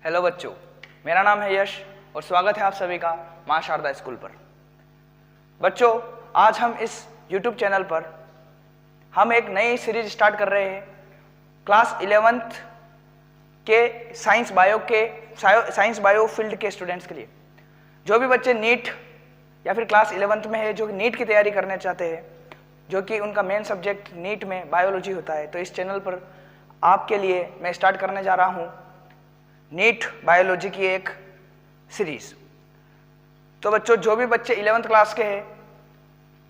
Hello बच्चों, मेरा नाम है यश और स्वागत है आप सभी का मां शारदा स्कूल पर। बच्चों, आज हम इस YouTube चैनल पर हम एक नई सीरीज स्टार्ट कर रहे हैं क्लास 11th के साइंस बायो फील्ड के स्टूडेंट्स के लिए। जो भी बच्चे नीट या फिर क्लास 11th में है, जो नीट की तैयारी करना चाहते हैं, जो कि उनका मेन सब्जेक्ट नीट में बायोलॉजी होता है, तो इस चैनल पर आपके लिए मैं स्टार्ट करने जा रहा हूँ नीट बायोलॉजी की एक सीरीज। तो बच्चों, जो भी बच्चे 11th क्लास के हैं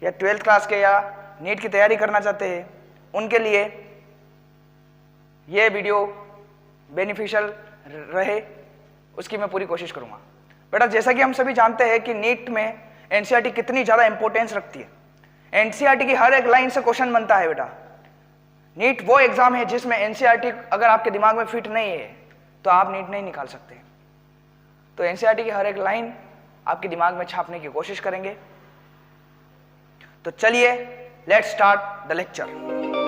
या 12th क्लास के या नीट की तैयारी करना चाहते हैं, उनके लिए ये वीडियो बेनिफिशियल रहे, उसकी मैं पूरी कोशिश करूंगा। बेटा, जैसा कि हम सभी जानते हैं कि नीट में एनसीईआरटी कितनी ज़्यादा इंपॉर्टेंस रखती है। एनसीईआरटी की हर एक लाइन से क्वेश्चन बनता है। बेटा, नीट वो एग्जाम है जिसमें एनसीईआरटी अगर आपके दिमाग में फिट नहीं है तो आप नीट नहीं निकाल सकते। तो एनसीईआरटी की हर एक लाइन आपके दिमाग में छापने की कोशिश करेंगे। तो चलिए, लेट्स स्टार्ट द लेक्चर।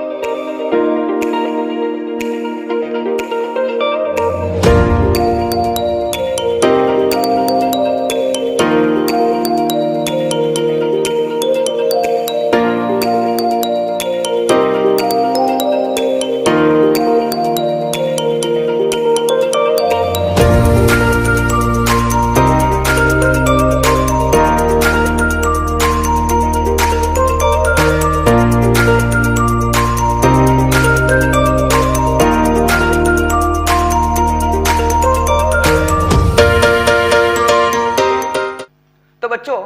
बच्चों,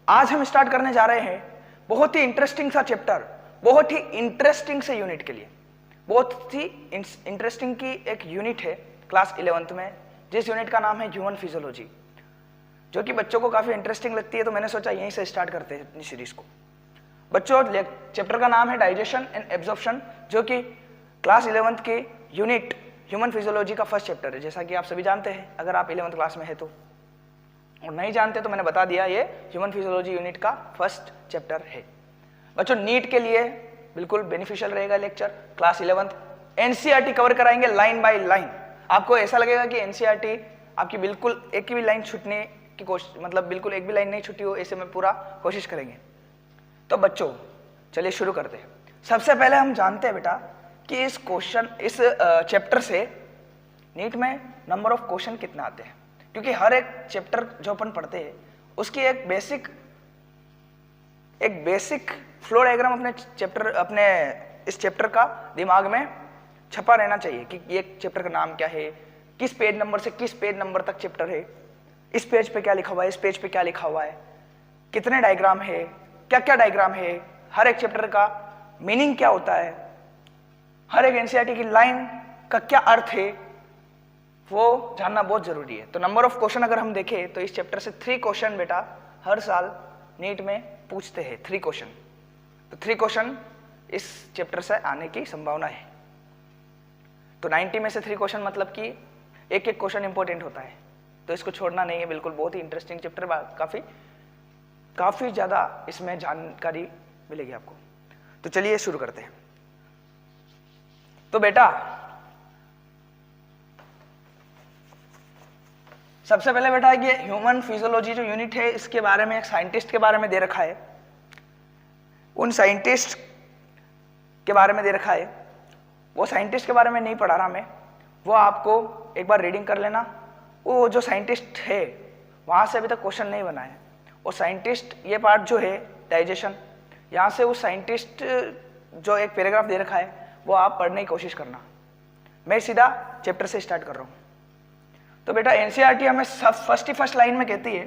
आज हम स्टार्ट करने जा रहे हैं बहुत ही इंटरेस्टिंग सा चैप्टर, बहुत ही इंटरेस्टिंग से यूनिट के लिए। बहुत ही इंटरेस्टिंग की एक यूनिट है क्लास 11th में, जिस यूनिट का नाम है ह्यूमन फिजियोलॉजी, जो कि बच्चों को काफी इंटरेस्टिंग लगती है। तो मैंने सोचा यहीं से स्टार्ट करते हैं अपनी सीरीज को। बच्चों, चैप्टर का नाम है डाइजेशन एंड एब्जॉर्प्शन, जो कि क्लास 11th की यूनिट ह्यूमन फिजियोलॉजी का फर्स्ट चैप्टर है, जैसा कि आप सभी जानते हैं अगर आप 11th क्लास में है तो। और नहीं जानते तो मैंने बता दिया, ये ह्यूमन फिजियोलॉजी यूनिट का फर्स्ट चैप्टर है। बच्चों, नीट के लिए बिल्कुल बेनिफिशियल रहेगा lecture. Class 11th NCERT cover कराएंगे लाइन बाय लाइन। आपको ऐसा लगेगा कि एनसीईआरटी आपकी बिल्कुल एक की भी लाइन छूटने की कोशिश, मतलब बिल्कुल एक भी लाइन नहीं छूटी हो, ऐसे में पूरा कोशिश करेंगे। तो बच्चों, चलिए शुरू करते हैं। सबसे पहले हम जानते हैं बेटा कि इस चैप्टर से नीट में नंबर ऑफ क्वेश्चन कितना आते हैं, क्योंकि हर एक चैप्टर जो अपन पढ़ते हैं उसकी एक बेसिक फ्लो डायग्राम अपने इस चैप्टर का दिमाग में छपा रहना चाहिए कि ये चैप्टर का नाम क्या है, किस पेज नंबर से किस पेज नंबर तक चैप्टर है, इस पेज पे क्या लिखा हुआ है, इस पेज पे क्या लिखा हुआ है, कितने डायग्राम है, क्या क्या डायग्राम है, हर एक चैप्टर का मीनिंग क्या होता है, हर एक एनसीईआरटी की लाइन का क्या अर्थ है, वो जानना बहुत जरूरी है। तो नंबर ऑफ क्वेश्चन अगर हम देखें तो इस चैप्टर से 3 क्वेश्चन बेटा हर साल नीट में पूछते हैं। 3 क्वेश्चन, तो 3 क्वेश्चन इस चैप्टर से आने की संभावना है। तो 90 में से 3 क्वेश्चन, मतलब कि एक एक क्वेश्चन इंपॉर्टेंट होता है, तो इसको छोड़ना नहीं है। बिल्कुल बहुत ही इंटरेस्टिंग चैप्टर, काफी ज्यादा इसमें जानकारी मिलेगी आपको। तो चलिए शुरू करते हैं। तो बेटा, सबसे पहले बेटा ये ह्यूमन फिजियोलॉजी जो यूनिट है, इसके बारे में एक साइंटिस्ट के बारे में दे रखा है। उन साइंटिस्ट के बारे में दे रखा है, वो साइंटिस्ट के बारे में नहीं पढ़ा रहा मैं, वो आपको एक बार रीडिंग कर लेना। वो जो साइंटिस्ट है वहाँ से अभी तक क्वेश्चन नहीं बना है। और साइंटिस्ट ये पार्ट जो है डाइजेशन, यहाँ से उस साइंटिस्ट जो एक पैराग्राफ दे रखा है वो आप पढ़ने की कोशिश करना। मैं सीधा चैप्टर से स्टार्ट कर रहा हूँ। तो बेटा, एनसीईआरटी हमें फर्स्ट लाइन में कहती है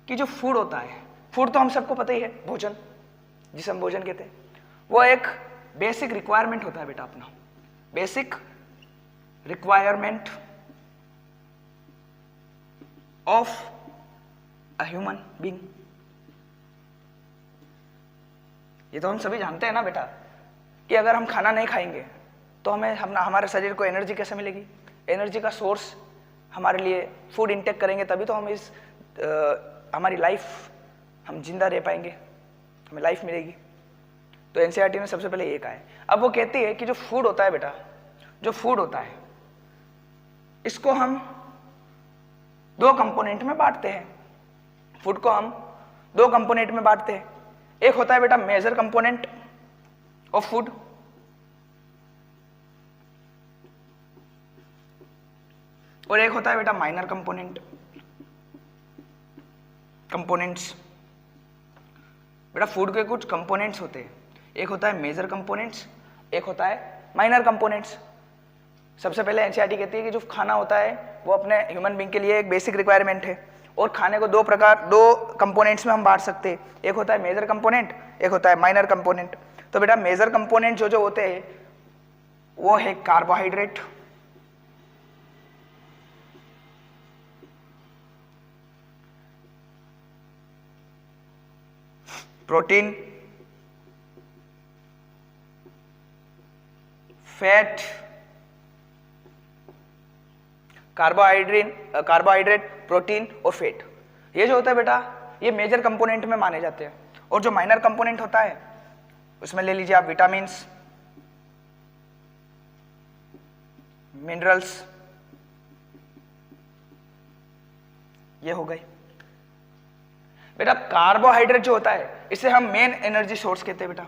कि जो फूड होता है, फूड तो हम सबको पता ही है, भोजन, जिसे हम भोजन कहते हैं, वो एक बेसिक रिक्वायरमेंट होता है बेटा, अपना basic requirement of a human being. ये तो हम सभी जानते हैं ना बेटा कि अगर हम खाना नहीं खाएंगे तो हमारे शरीर को एनर्जी कैसे मिलेगी। एनर्जी का सोर्स हमारे लिए फूड इंटेक करेंगे, तभी तो हम हमारी लाइफ, हम जिंदा रह पाएंगे, हमें लाइफ मिलेगी। तो एनसीईआरटी ने सबसे पहले ये कहा है। अब वो कहती है कि जो फूड होता है बेटा, जो फूड होता है इसको हम दो कंपोनेंट में बांटते हैं। फूड को हम दो कंपोनेंट में बांटते हैं। एक होता है बेटा मेजर कंपोनेंट ऑफ फूड, और एक होता है बेटा माइनर कंपोनेंट्स। बेटा फूड के कुछ कंपोनेंट्स होते हैं, एक होता है मेजर कंपोनेंट्स, एक होता है माइनर कंपोनेंट्स। सबसे पहले एनसीईआरटी कहती है कि जो खाना होता है वो अपने ह्यूमन बीइंग के लिए एक बेसिक रिक्वायरमेंट है, और खाने को दो कंपोनेंट्स में हम बांट सकते हैं। एक होता है मेजर कंपोनेंट, एक होता है माइनर कंपोनेंट। तो बेटा मेजर कंपोनेंट जो होते हैं वो है carbohydrate, protein, fat, carbohydrate, protein और फैट। ये जो होता है बेटा ये मेजर कंपोनेंट में माने जाते हैं। और जो माइनर कंपोनेंट होता है उसमें ले लीजिए आप विटामिन्स, मिनरल्स, ये हो गई। बेटा कार्बोहाइड्रेट जो होता है इसे हम मेन एनर्जी सोर्स कहते हैं। बेटा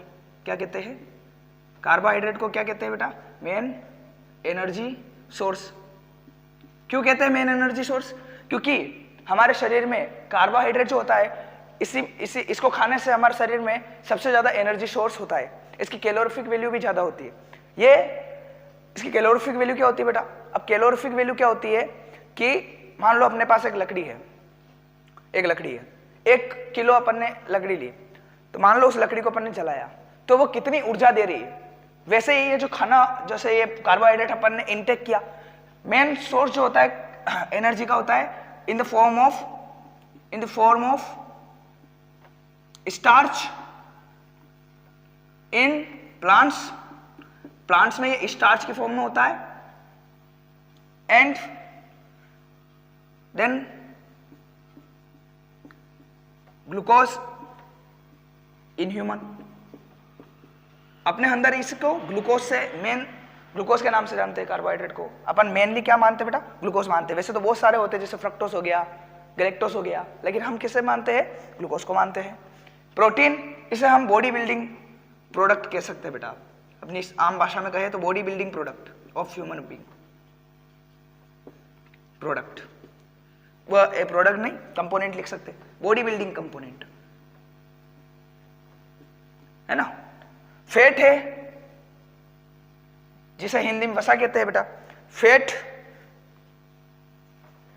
क्या कहते हैं? कार्बोहाइड्रेट को क्या कहते हैं बेटा? Main energy source. क्यों कहते हैं मेन एनर्जी सोर्स? क्योंकि हमारे शरीर में कार्बोहाइड्रेट जो होता है इसको खाने से हमारे शरीर में सबसे ज्यादा एनर्जी सोर्स होता है। इसकी कैलोरीफिक वैल्यू भी ज्यादा होती है। इसकी कैलोरीफिक वैल्यू क्या होती है बेटा? अब कैलोरीफिक वैल्यू क्या होती है कि मान लो अपने पास एक लकड़ी है, 1 किलो अपन ने लकड़ी ली, तो मान लो उस लकड़ी को अपन ने जलाया तो वो कितनी ऊर्जा दे रही है। वैसे ही ये जो खाना, जैसे ये कार्बोहाइड्रेट अपन ने इनटेक किया, मेन सोर्स जो होता है एनर्जी का होता है in the form of starch in plants में ये स्टार्च की फॉर्म में होता है, and then glucose in human. अपने अंदर इसको ग्लूकोज से, मेन ग्लूकोज के नाम से जानते हैं कार्बोहाइड्रेट को। अपन मेनली क्या मानते हैं बेटा? ग्लूकोज मानते हैं। वैसे तो बहुत सारे होते हैं जैसे फ्रक्टोज हो गया, गैलेक्टोज हो गया, लेकिन हम किसे मानते हैं? ग्लूकोज को मानते हैं। प्रोटीन, इसे हम बॉडी बिल्डिंग प्रोडक्ट कह सकते हैं बेटा। अपनी आम भाषा में कहे तो body building product of human being. Product, वह ए प्रोडक्ट नहीं, कंपोनेंट लिख सकते, बॉडी बिल्डिंग कंपोनेंट है ना। फैट है जिसे हिंदी में वसा कहते हैं बेटा। फैट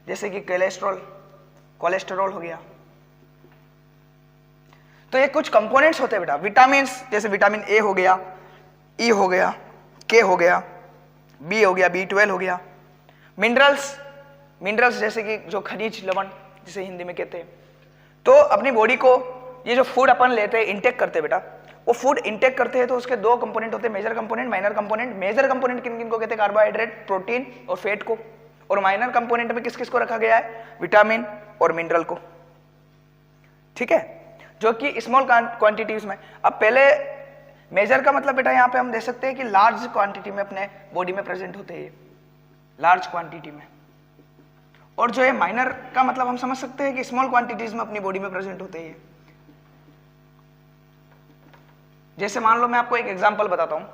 जैसे कि कोलेस्टेरॉल हो गया। तो ये कुछ कंपोनेंट्स होते हैं बेटा। विटामिन्स जैसे विटामिन ए हो गया, ई हो गया, के हो गया, बी हो गया, B12 हो गया। मिनरल्स जैसे कि जो खनिज लवण जिसे हिंदी में कहते हैं। तो अपनी बॉडी को ये जो फूड अपन लेते हैं, इंटेक करते हैं बेटा, वो फूड इंटेक करते हैं तो उसके दो कंपोनेंट होते हैं, major component, minor component. Major component किन किन को कहते हैं? कार्बोहाइड्रेट, प्रोटीन और फैट को। और माइनर कंपोनेंट में किस किस को रखा गया है? विटामिन और मिनरल को। ठीक है, जो कि स्मॉल क्वांटिटीज में। अब पहले मेजर का मतलब बेटा यहाँ पे हम दे सकते हैं कि लार्ज क्वांटिटी में अपने बॉडी में प्रेजेंट होते हैं, लार्ज क्वांटिटी में। और जो है माइनर का मतलब हम समझ सकते हैं कि स्मॉल क्वांटिटीज में अपनी बॉडी में प्रेजेंट होते हैं। जैसे मान लो मैं आपको एक एग्जांपल बताता हूं।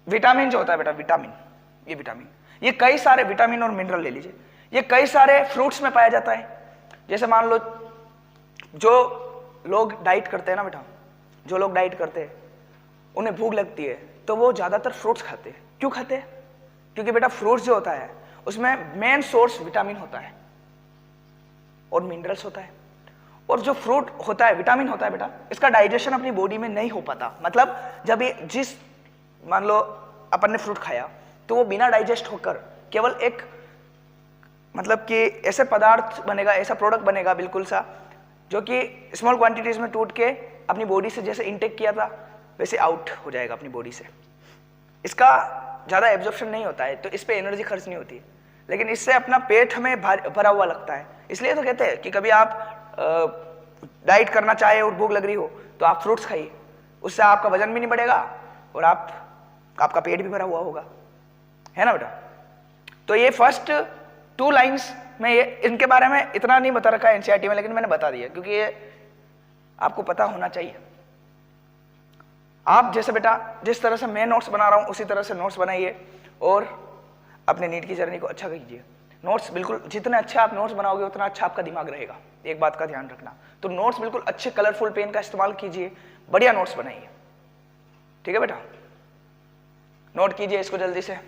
विटामिन जो होता है बेटा, विटामिन ये कई सारे विटामिन और मिनरल ले लीजिए, ये कई सारे फ्रूट्स में पाया जाता है। जैसे मान लो जो लोग डाइट करते हैं ना बेटा, जो लोग डाइट करते हैं उन्हें भूख लगती है तो वो ज्यादातर फ्रूट्स खाते हैं। क्यों खाते हैं? क्योंकि बेटा फ्रूट्स जो होता है उसमें मेन सोर्स विटामिन होता है और मिनरल्स होता है। और जो फ्रूट होता है, विटामिन होता है बेटा, इसका डाइजेशन अपनी बॉडी में नहीं हो पाता। मतलब जब ये मान लो अपन ने फ्रूट खाया तो वो बिना डाइजेस्ट होकर केवल एक मतलब कि ऐसे पदार्थ बनेगा, ऐसा प्रोडक्ट बनेगा बिल्कुल सा, जो कि स्मॉल क्वांटिटीज में टूट के अपनी बॉडी से जैसे इंटेक किया था वैसे आउट हो जाएगा अपनी बॉडी से। इसका ज्यादा एब्जॉर्प्शन नहीं होता है तो इस पे एनर्जी खर्च नहीं होती, लेकिन इससे अपना पेट हमें भरा हुआ लगता है। इसलिए तो कहते हैं कि कभी आप डाइट करना चाहे और भूख लग रही हो तो आप फ्रूट्स खाइए, उससे आपका वजन भी नहीं बढ़ेगा और आपका पेट भी भरा हुआ होगा, है ना बेटा। तो ये फर्स्ट 2 लाइंस में ये इनके बारे में इतना नहीं बता रखा है एनसीईआरटी में, लेकिन मैंने बता दिया क्योंकि ये आपको पता होना चाहिए। आप जैसे बेटा जिस तरह से मैं नोट्स बना रहा हूं उसी तरह से नोट्स बनाइए और अपने नीट की जर्नी को अच्छा कीजिए। नोट्स बिल्कुल जितने अच्छे आप नोट्स बनाओगे उतना अच्छा आपका दिमाग रहेगा, एक बात का ध्यान रखना। तो नोट्स बिल्कुल अच्छे कलरफुल पेन का इस्तेमाल कीजिए, बढ़िया नोट्स बनाइए, ठीक है बेटा। नोट कीजिए इसको जल्दी से।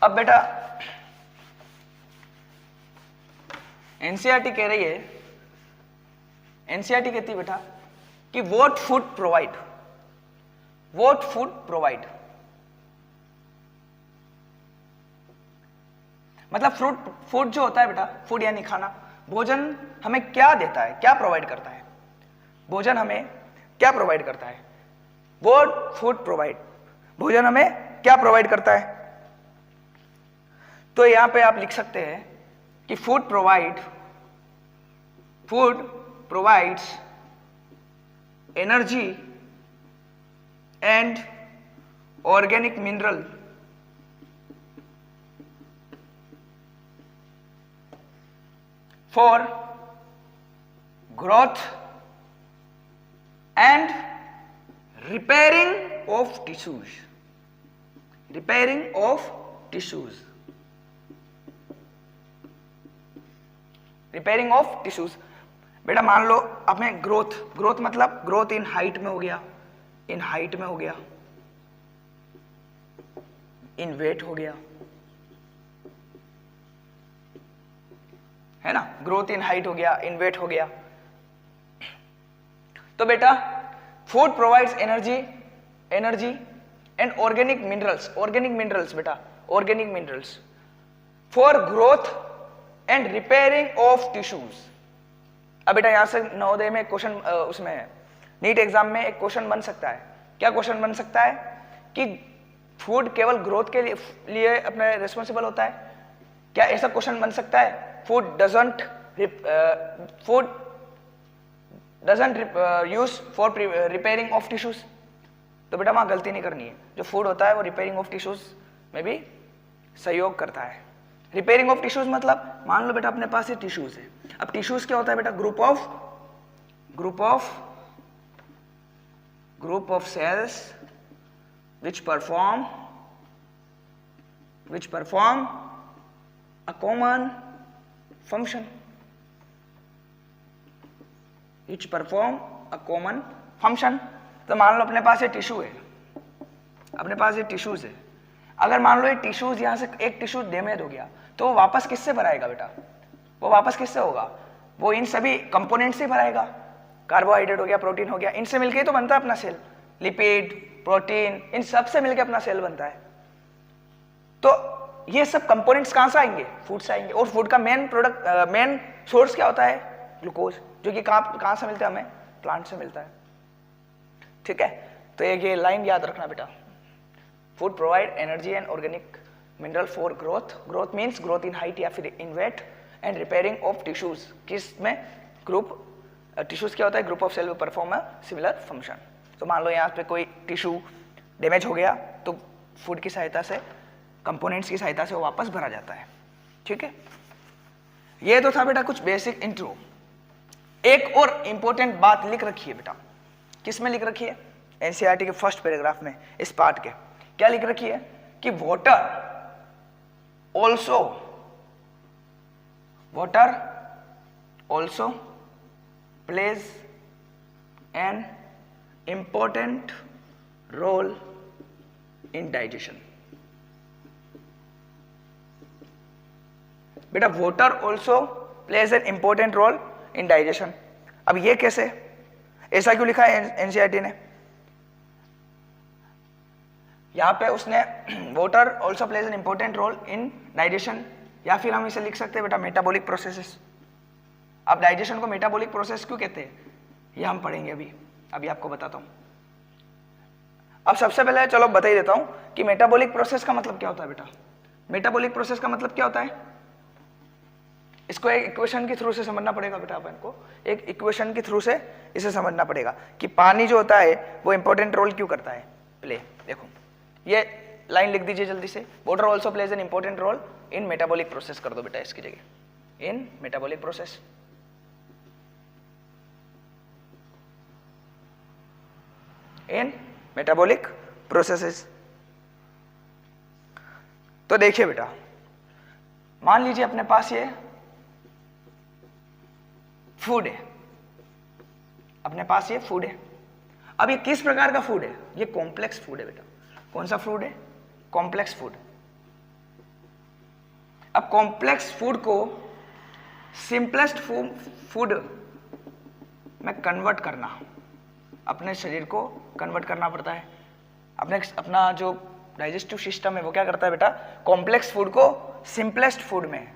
अब बेटा एनसीईआरटी कह रही है, एनसीईआरटी कहती है बेटा कि what food provide, what food provide मतलब फूड जो होता है बेटा, फूड यानी खाना, भोजन हमें क्या देता है, क्या प्रोवाइड करता है, भोजन हमें क्या प्रोवाइड करता है, व्हाट फूड प्रोवाइड, भोजन हमें क्या प्रोवाइड करता है। तो यहां पे आप लिख सकते हैं कि food provides energy and organic mineral for growth and repairing of tissues, repairing of tissues, repairing of tissues. बेटा मान लो आपने ग्रोथ मतलब ग्रोथ इन हाइट में हो गया, इन हाइट में हो गया, इन वेट हो गया, है ना, ग्रोथ इन हाइट हो गया, इन वेट हो गया। तो बेटा food provides energy and organic minerals बेटा, organic minerals for growth and repairing of tissues. अब बेटा यहां से नवोदय में क्वेश्चन, उसमें नीट एग्जाम में एक क्वेश्चन बन सकता है। क्या क्वेश्चन बन सकता है कि फूड केवल ग्रोथ के लिए अपने रिस्पॉन्सिबल होता है, क्या ऐसा क्वेश्चन बन सकता है? Food doesn't use for repairing of tissues. तो बेटा वहां गलती नहीं करनी है, जो फूड होता है वो रिपेयरिंग ऑफ टिश्यूज में भी सहयोग करता है। रिपेयरिंग ऑफ टिश्यूज मतलब मान लो बेटा अपने पास ये टिश्यूज है। अब टिश्यूज क्या होता है बेटा? Group of cells which perform a common function, which perform a common function। तो मान लो अपने पास ये टिश्यू है, अपने पास ये टिश्यूज है। अगर मान लो ये टिश्यूज यहां से एक टिश्यू डैमेज हो गया तो वो वापस किससे भराएगा बेटा? वो वापस किससे होगा? वो इन सभी कंपोनेंट से भराएगा। कार्बोहाइड्रेट हो गया, प्रोटीन हो गया, इनसे मिलके तो बनता है अपना सेल। लिपिड, प्रोटीन, इन सब से मिलके अपना सेल बनता है। तो ये सब कंपोनेंट्स कहां से आएंगे? फूड से आएंगे। और फूड का मेन प्रोडक्ट, मेन सोर्स क्या होता है? ग्लूकोज, जो कि कहां से मिलता है हमें? प्लांट से मिलता है। ठीक है, तो ये लाइन याद रखना बेटा। Food provide energy and organic mineral for growth means growth in height या फिर in weight, and repairing of tissues. किस में? ग्रुप टिश्यूज क्या होता है? Group of cell will perform a similar function. तो मान लो यहाँ पे कोई टिश्यू डैमेज हो गया तो फूड की सहायता से, कंपोनेंट्स की सहायता से वो वापस भरा जाता है। ठीक है, ये तो था बेटा कुछ बेसिक इंट्रो। एक और इंपॉर्टेंट बात लिख रखी है बेटा। किस में लिख रखी है? एनसीईआरटी के फर्स्ट पैराग्राफ में, इस पार्ट के। क्या लिख रखी है? कि water also plays an important role in digestion। बेटा water also plays an important role in digestion। अब ये कैसे? ऐसा क्यों लिखा है एनसीईआरटी ने? यहां पे उसने water also plays an important role in digestion, या फिर हम इसे लिख सकते हैं बेटा मेटाबॉलिक प्रोसेसेस। अब डाइजेशन को मेटाबॉलिक प्रोसेस क्यों कहते हैं ये हम पढ़ेंगे अभी आपको बताता हूं। अब सबसे पहले चलो बता ही देता हूं कि मेटाबॉलिक प्रोसेस का मतलब क्या होता है बेटा। मेटाबॉलिक प्रोसेस का मतलब क्या होता है? इसको एक इक्वेशन के थ्रू से समझना पड़ेगा बेटा, अपन को एक इक्वेशन के थ्रू से इसे समझना पड़ेगा कि पानी जो होता है वो इंपॉर्टेंट रोल क्यों करता है। प्ले, देखो ये लाइन लिख दीजिए जल्दी से, water also plays an important role in metabolic process कर दो बेटा इसकी जगह, in metabolic process. In metabolic processes. तो देखिए बेटा, मान लीजिए अपने पास ये फूड है, अपने पास ये फूड है। अब ये किस प्रकार का फूड है? ये कॉम्प्लेक्स फूड है बेटा। कौन सा फूड है? Complex food. अब कॉम्प्लेक्स फूड को सिंपलेस्ट फूड में कन्वर्ट करना, अपने शरीर को कन्वर्ट करना पड़ता है। अपना जो डाइजेस्टिव सिस्टम है वो क्या करता है बेटा? कॉम्प्लेक्स फूड को सिंपलेस्ट फूड में,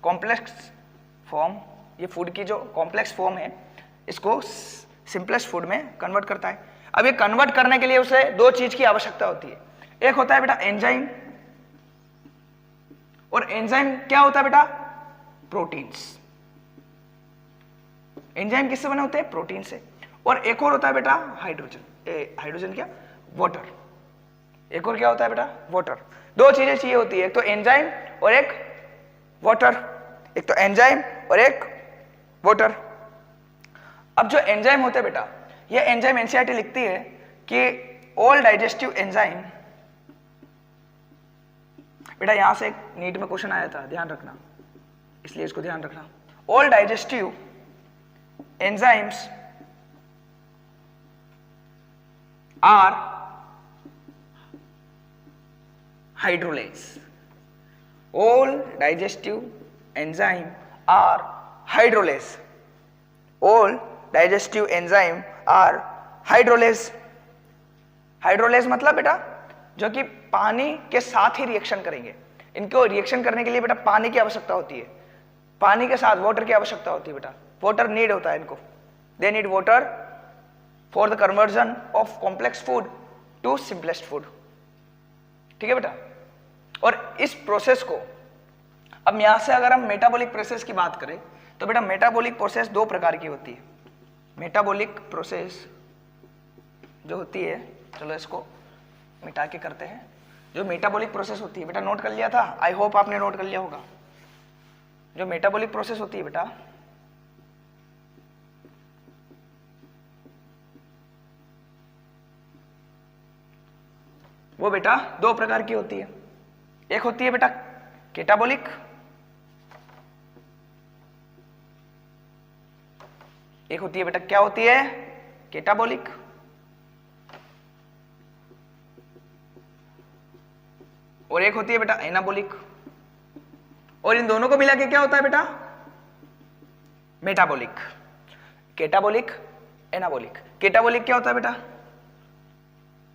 कॉम्प्लेक्स फॉर्म, ये फूड की जो कॉम्प्लेक्स फॉर्म है इसको सिंपलेस्ट फूड में कन्वर्ट करता है। अब ये कन्वर्ट करने के लिए उसे दो चीज की आवश्यकता होती है। एक होता है बेटा एंजाइम, और एंजाइम क्या होता है बेटा? प्रोटीन्स। एंजाइम किससे बने होते हैं? प्रोटीन से। और एक और होता है बेटा हाइड्रोजन। हाइड्रोजन क्या? वाटर। एक और क्या होता है बेटा? वाटर। दो चीजें चाहिए होती है, एक तो एंजाइम और एक वाटर। एक तो एंजाइम और एक वाटर। अब जो एंजाइम होते हैं बेटा, ये एंजाइम एनसीईआरटी लिखती है कि ऑल डाइजेस्टिव एंजाइम, बेटा यहां से एक नीट में क्वेश्चन आया था, ध्यान रखना, इसलिए इसको ध्यान रखना। All digestive enzymes are hydrolase. All digestive enzyme are hydrolase. All digestive enzyme are hydrolase. Hydrolase मतलब बेटा जो कि पानी के साथ ही रिएक्शन करेंगे। इनको रिएक्शन करने के लिए बेटा पानी की आवश्यकता होती है, पानी के साथ वाटर की आवश्यकता होती है बेटा। वाटर नीड होता है इनको, they need water for the conversion of complex food to simplest food. ठीक है बेटा। और इस प्रोसेस को अब यहां से अगर हम मेटाबॉलिक प्रोसेस की बात करें तो बेटा मेटाबॉलिक प्रोसेस दो प्रकार की होती है। मेटाबॉलिक प्रोसेस जो होती है, चलो इसको मिटा के करते हैं। जो मेटाबॉलिक प्रोसेस होती है बेटा, नोट कर लिया था? आई होप आपने नोट कर लिया होगा। जो मेटाबॉलिक प्रोसेस होती है बेटा, वो बेटा दो प्रकार की होती है। एक होती है बेटा केटाबॉलिक, एक होती है बेटा क्या होती है? केटाबॉलिक। और एक होती है बेटा एनाबॉलिक। और इन दोनों को मिला के क्या होता है बेटा? मेटाबॉलिक। केटाबॉलिक, एनाबॉलिक। केटाबॉलिक क्या होता है बेटा?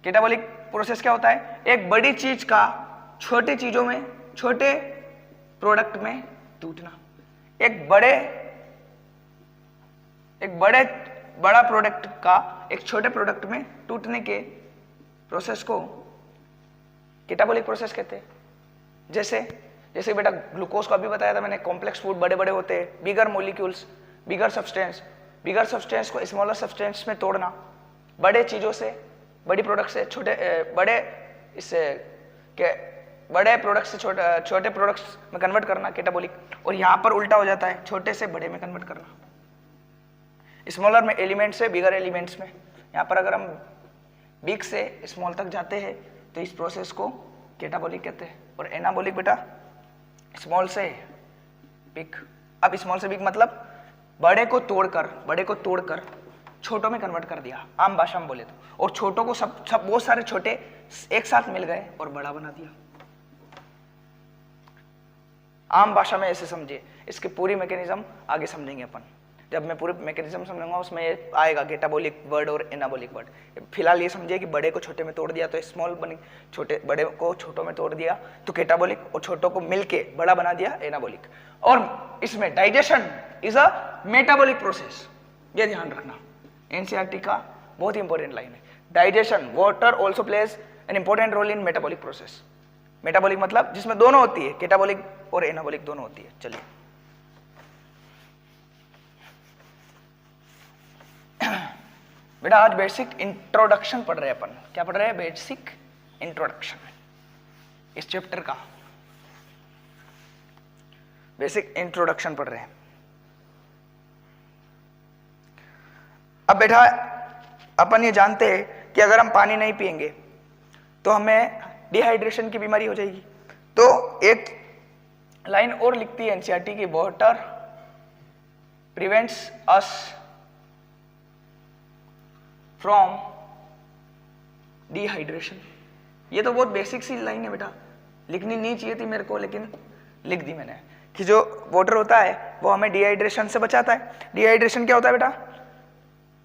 केटाबॉलिक प्रोसेस क्या होता है? एक बड़ी चीज का छोटे चीजों में, छोटे प्रोडक्ट में टूटना। एक बड़ा प्रोडक्ट का एक छोटे प्रोडक्ट में टूटने के प्रोसेस को केटाबॉलिक प्रोसेस कहते हैं। जैसे बेटा ग्लूकोज को अभी बताया था मैंने, कॉम्प्लेक्स फूड बड़े बड़े होते हैं, बिगर मॉलिक्यूल्स, बिगर सब्सटेंस को स्मॉलर सब्सटेंस में तोड़ना, बड़े चीजों से, बड़ी प्रोडक्ट से बड़े प्रोडक्ट से छोटे प्रोडक्ट्स में कन्वर्ट करना, केटाबॉलिक। और यहां पर उल्टा हो जाता है, छोटे से बड़े में कन्वर्ट करना, स्मॉलर में एलिमेंट से बिगर एलिमेंट्स में। यहां पर अगर हम बिग से स्मॉल तक जाते हैं तो इस प्रोसेस को केटाबॉलिक कहते हैं। और एनाबॉलिक बेटा स्मॉल से बिग। अब स्मॉल से बिग मतलब बड़े को तोड़कर छोटों में कन्वर्ट कर दिया, आम भाषा में बोले तो। और छोटों को सब बहुत सारे छोटे एक साथ मिल गए और बड़ा बना दिया। आम भाषा में ऐसे समझिए, इसकी पूरी मैकेनिज्म आगे समझेंगे अपन। जब मैं पूरे मैकेनिज्म समझूंगा उसमें ये आएगा केटाबॉलिक वर्ड और एनाबॉलिक वर्ड। फिलहाल ये समझिए कि बड़े को छोटे में तोड़ दिया तो स्मॉल बनी, बड़े को छोटों में तोड़ दिया तो केटाबॉलिक, और छोटों को मिलके बड़ा बना दिया एनाबॉलिक। और इसमें digestion is a metabolic process, ये ध्यान रखना। एनसीईआरटी का बहुत इंपॉर्टेंट लाइन है, digestion, water also plays an important role in metabolic process. Metabolic मतलब जिसमें दोनों होती है, कैटाबॉलिक और एनाबॉलिक दोनों होती है। चलिए बेटा आज बेसिक इंट्रोडक्शन पढ़ रहे हैं अपन। क्या पढ़ रहे हैं? बेसिक इंट्रोडक्शन इस चैप्टर का बेसिक इंट्रोडक्शन पढ़ रहे हैं। अब बेटा अपन ये जानते हैं कि अगर हम पानी नहीं पिएंगे तो हमें डिहाइड्रेशन की बीमारी हो जाएगी। तो एक लाइन और लिखती है एनसीईआरटी की, water prevents us from dehydration. ये तो बहुत बेसिक सी लाइन है बेटा, लिखनी नहीं चाहिए थी मेरे को, लेकिन लिख दी मैंने कि जो वाटर होता है वो हमें डिहाइड्रेशन से बचाता है। डिहाइड्रेशन क्या होता है बेटा?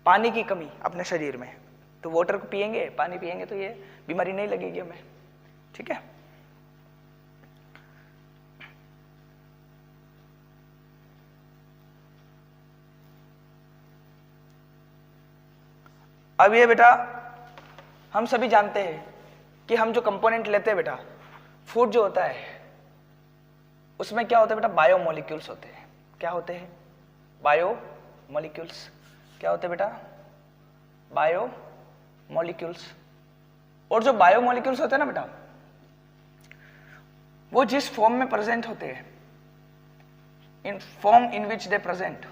पानी की कमी अपने शरीर में। तो वाटर को पिएंगे, पानी पिएंगे तो ये बीमारी नहीं लगेगी हमें, ठीक है। अब ये बेटा हम सभी जानते हैं कि हम जो कंपोनेंट लेते हैं बेटा, फूड जो होता है उसमें क्या होता है बेटा? बायोमोलिक्यूल्स होते हैं। क्या होते हैं? बायोमोलिक्यूल्स। क्या होते हैं बेटा? बायोमोलिक्यूल्स। और जो बायोमोलिक्यूल्स होते हैं ना बेटा, वो जिस फॉर्म में प्रेजेंट होते हैं, in form in which they present,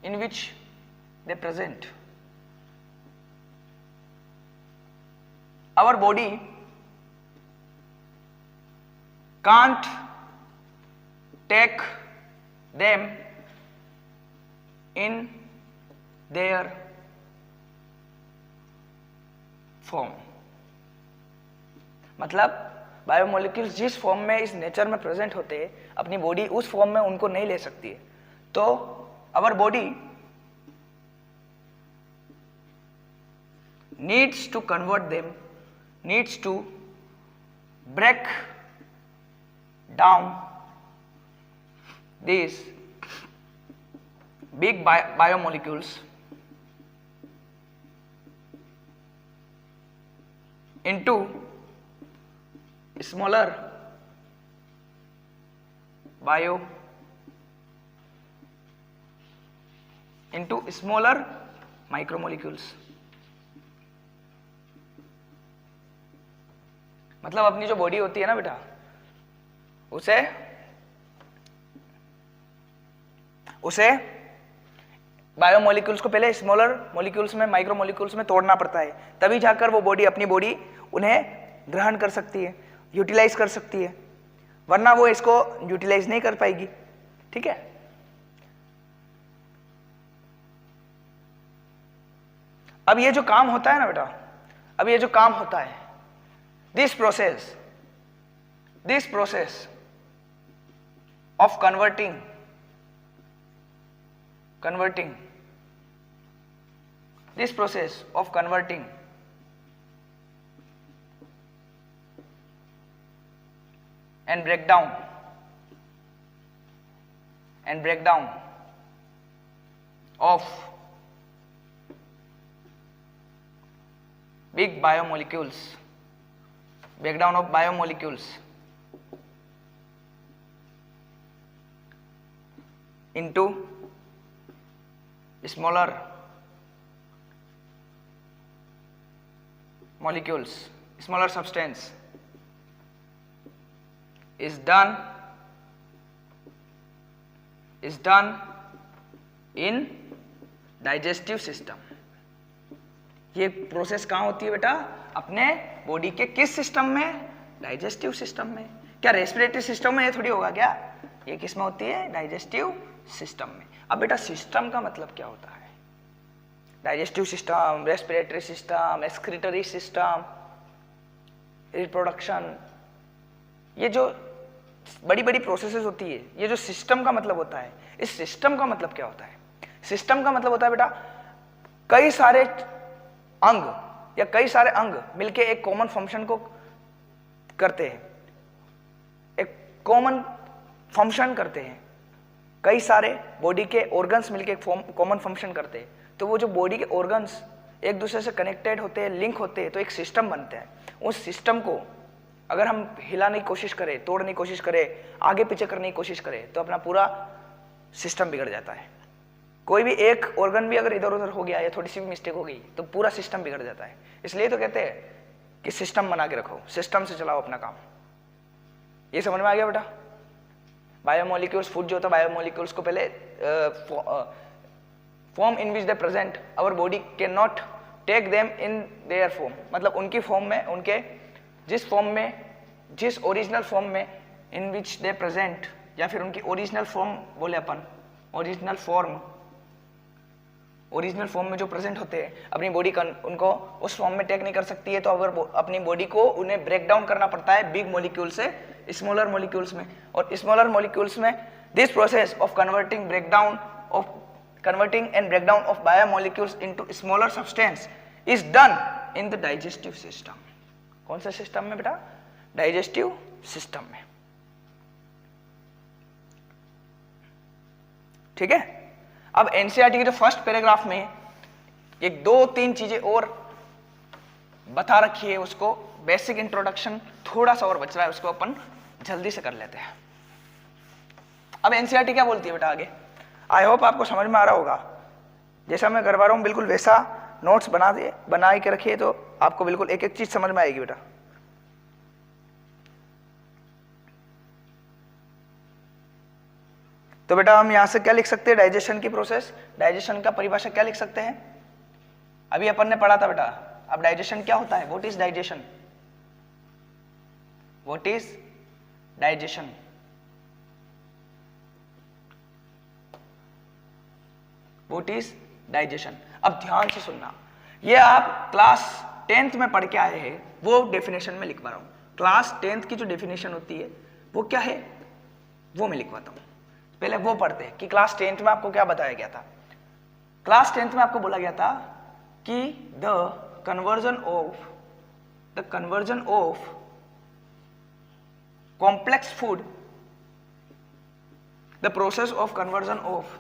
in which they present, our body can't take them in their form। मतलब बायोमोलिक्यूल्स जिस फॉर्म में इस नेचर में प्रेजेंट होते हैं, अपनी बॉडी उस फॉर्म में उनको नहीं ले सकती है। तो our body needs to convert them, needs to break down these big biomolecules into smaller micromolecules। मतलब अपनी जो बॉडी होती है ना बेटा, उसे बायोमोलिक्यूल्स को पहले स्मॉलर मॉलिक्यूल्स में, माइक्रो मॉलिक्यूल्स में तोड़ना पड़ता है, तभी जाकर वो बॉडी अपनी बॉडी उन्हें ग्रहण कर सकती है, यूटिलाइज कर सकती है, वरना वो इसको यूटिलाइज नहीं कर पाएगी, ठीक है। अब ये जो काम होता है ना बेटा, अब ये जो काम होता है, this process of converting and breakdown of big biomolecules, breakdown of biomolecules into smaller molecules, smaller substance is done in digestive system। ये प्रोसेस कहाँ होती है बेटा? अपने बॉडी के किस सिस्टम में? डाइजेस्टिव सिस्टम में। क्या रेस्पिरेटरी सिस्टम में ये थोड़ी होगा क्या? ये किस में होती है? डाइजेस्टिव सिस्टम में। अब बेटा सिस्टम का मतलब क्या होता है? Digestive system, respiratory system, excretory system, reproduction, ये जो बड़ी बड़ी प्रोसेसेस होती है, ये जो सिस्टम का मतलब होता है, इस सिस्टम का मतलब क्या होता है? सिस्टम का मतलब होता है बेटा कई सारे अंग या कई सारे अंग मिलके एक कॉमन फंक्शन को करते हैं, एक कॉमन फंक्शन करते हैं। कई सारे बॉडी के ऑर्गन्स मिलके एक कॉमन फंक्शन करते हैं। तो वो जो बॉडी के ऑर्गन्स एक दूसरे से कनेक्टेड होते हैं, लिंक होते हैं, तो एक सिस्टम बनते हैं। उस सिस्टम को अगर हम हिलाने की कोशिश करें, तोड़ने की कोशिश करें, आगे पीछे करने की कोशिश करें, तो अपना पूरा सिस्टम बिगड़ जाता है। कोई भी एक ऑर्गन भी अगर इधर उधर हो गया या थोड़ी सी भी मिस्टेक हो गई तो पूरा सिस्टम बिगड़ जाता है। इसलिए तो कहते हैं कि सिस्टम बना के रखो, सिस्टम से चलाओ अपना काम। ये समझ में आ गया बेटा? बायोमोलिक्यूल्स, फूड जो होता है, बायोमोलिक्यूल्स को पहले form in which they present our body can not take them in their form, मतलब उनकी फॉर्म में, उनके जिस फॉर्म में, जिस ओरिजिनल फॉर्म में इन विच दे प्रेजेंट, या फिर उनकी ओरिजिनल फॉर्म बोले अपन, ओरिजिनल फॉर्म में जो प्रेजेंट होते हैं, अपनी बॉडी उनको उस फॉर्म में टेक नहीं कर सकती है, तो अगर अपनी बॉडी को उन्हें ब्रेक डाउन करना पड़ता है बिग मॉलिक्यूल से स्मॉलर मॉलिक्यूल्स में। और स्मॉलर मॉलिक्यूल्स में this process of converting and breakdown of biomolecules into smaller substance is done in the digestive system. कौन सा सिस्टम में बेटा? डाइजेस्टिव सिस्टम में। ठीक है। अब एनसीईआरटी के जो फर्स्ट पैराग्राफ में एक 2-3 चीजें और बता रखी है, उसको बेसिक इंट्रोडक्शन थोड़ा सा और बच रहा है, उसको अपन जल्दी से कर लेते हैं। अब एनसीईआरटी क्या बोलती है बेटा आगे? आई होप आपको समझ में आ रहा होगा। जैसा मैं करवा रहा हूं बिल्कुल वैसा नोट्स बना के रखिए, तो आपको बिल्कुल एक एक चीज समझ में आएगी बेटा। तो बेटा हम यहां से क्या लिख सकते हैं? डाइजेशन की प्रोसेस, डाइजेशन का परिभाषा क्या लिख सकते हैं? अभी अपन ने पढ़ा था बेटा। अब डाइजेशन क्या होता है? What is digestion? What is digestion? What is digestion? अब ध्यान से सुनना, ये आप क्लास 10th में पढ़ के आए हैं, वो डेफिनेशन में लिखवा रहा हूं। क्लास 10th की जो डेफिनेशन होती है वो क्या है, वो मैं लिखवाता हूं। पहले वो पढ़ते हैं कि क्लास 10th में आपको क्या बताया गया था। क्लास 10th में आपको बोला गया था कि the conversion of complex food, the process of conversion of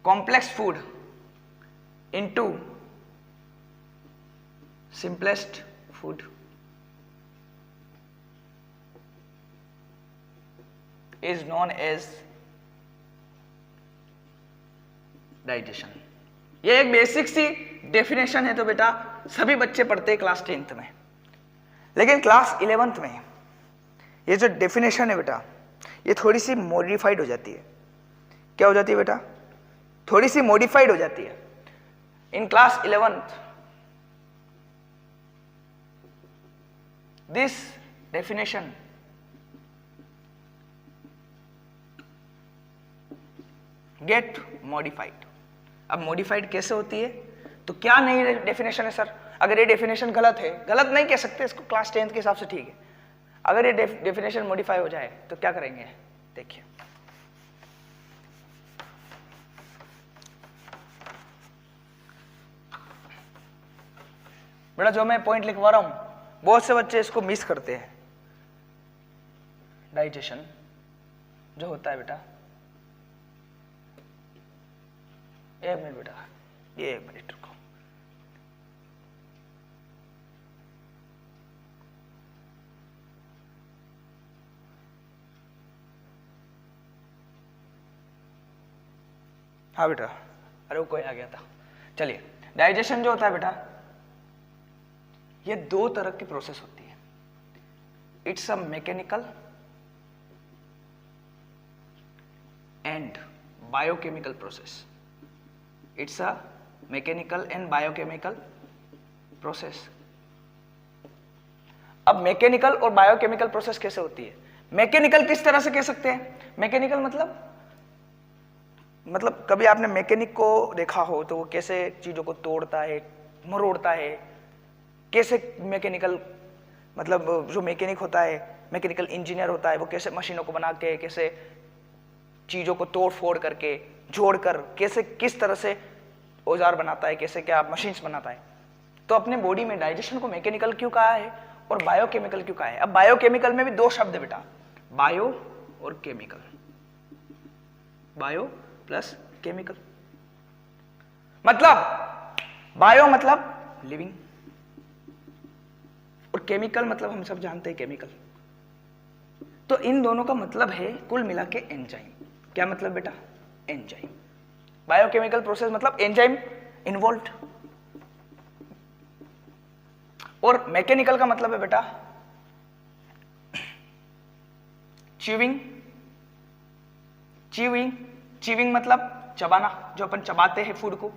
complex food into simplest food is known as digestion। ये एक बेसिक सी डेफिनेशन है, तो बेटा सभी बच्चे पढ़ते हैं क्लास 10th में। लेकिन क्लास 11th में ये जो डेफिनेशन है बेटा, ये थोड़ी सी मॉडिफाइड हो जाती है। क्या हो जाती है बेटा? थोड़ी सी मॉडिफाइड हो जाती है। In class 11th this definition gate modified. अब मॉडिफाइड कैसे होती है? तो क्या नई डेफिनेशन है सर? अगर ये डेफिनेशन गलत है, गलत नहीं कह सकते इसको, क्लास 10th के हिसाब से ठीक है। अगर ये डेफिनेशन मॉडिफाई हो जाए तो क्या करेंगे? देखिए, बेटा जो मैं पॉइंट लिखवा रहा हूं बहुत से बच्चे इसको मिस करते हैं। डाइजेशन जो होता है बेटा, एक मिनट बेटा, ये एक मिनट रुको। हाँ बेटा, अरे वो कोई आ गया था। चलिए, डाइजेशन जो होता है बेटा, ये 2 तरह की प्रोसेस होती है। It's a mechanical and biochemical process. It's a mechanical and biochemical process. अब मैकेनिकल और बायोकेमिकल प्रोसेस कैसे होती है? मैकेनिकल किस तरह से कह सकते हैं? मैकेनिकल मतलब कभी आपने मैकेनिक को देखा हो तो वो कैसे चीजों को तोड़ता है, मरोड़ता है, कैसे मैकेनिकल, मतलब जो मैकेनिक होता है, मैकेनिकल इंजीनियर होता है, वो कैसे मशीनों को बना के, कैसे चीजों को तोड़ फोड़ करके, जोड़कर, कैसे किस तरह से औजार बनाता है, कैसे क्या मशीन्स बनाता है। तो अपने बॉडी में डाइजेशन को मैकेनिकल क्यों कहा है? और बायोकेमिकल क्यों कहा है? अब बायोकेमिकल में भी दो शब्द है बेटा, बायो और केमिकल, बायो प्लस केमिकल। मतलब बायो मतलब लिविंग और केमिकल मतलब हम सब जानते हैं केमिकल। तो इन दोनों का मतलब है कुल मिला के एंजाइम। क्या मतलब बेटा? एंजाइम। बायोकेमिकल प्रोसेस मतलब एंजाइम इन्वॉल्व्ड। और मैकेनिकल का मतलब है बेटा च्यूइंग। च्यूइंग, च्यूइंग मतलब चबाना, जो अपन चबाते हैं फूड को,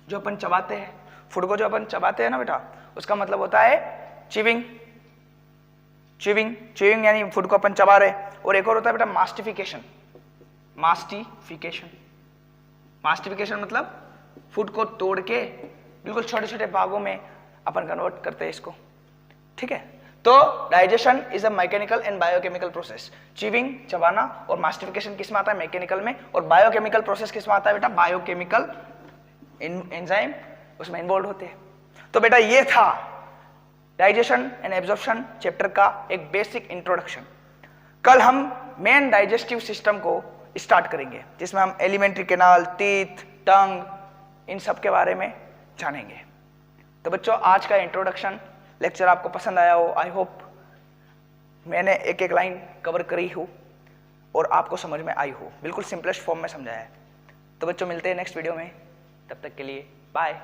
जो अपन चबाते हैं फूड को, जो अपन चबाते हैं ना बेटा, उसका मतलब होता है च्यूइंग। च्यूइंग, च्यूइंग यानी फूड को अपन चबा रहे। और एक और होता है बेटा मास्टिफिकेशन। मास्टिफिकेशन, मास्टिफिकेशन मतलब फूड को तोड़ के बिल्कुल छोटे छोटे भागों में अपन कन्वर्ट करते हैं इसको, ठीक है। तो digestion is a mechanical and biochemical process. Chewing चबाना और मास्टिफिकेशन किस में आता है? मैकेनिकल में। और बायोकेमिकल प्रोसेस किस में आता है बेटा? बायोकेमिकल एंजाइम उसमें इन्वॉल्व होते हैं। तो बेटा ये था डाइजेशन एंड एब्जॉर्प्शन चैप्टर का एक बेसिक इंट्रोडक्शन। कल हम मेन डाइजेस्टिव सिस्टम को स्टार्ट करेंगे, जिसमें हम एलिमेंट्री कैनाल, टीथ, टंग, इन सब के बारे में जानेंगे। तो बच्चों आज का इंट्रोडक्शन लेक्चर आपको पसंद आया हो। आई होप मैंने एक एक लाइन कवर करी हो और आपको समझ में आई हो, बिल्कुल सिंपलेस्ट फॉर्म में समझाया है। तो बच्चों मिलते हैं नेक्स्ट वीडियो में, तब तक के लिए बाय।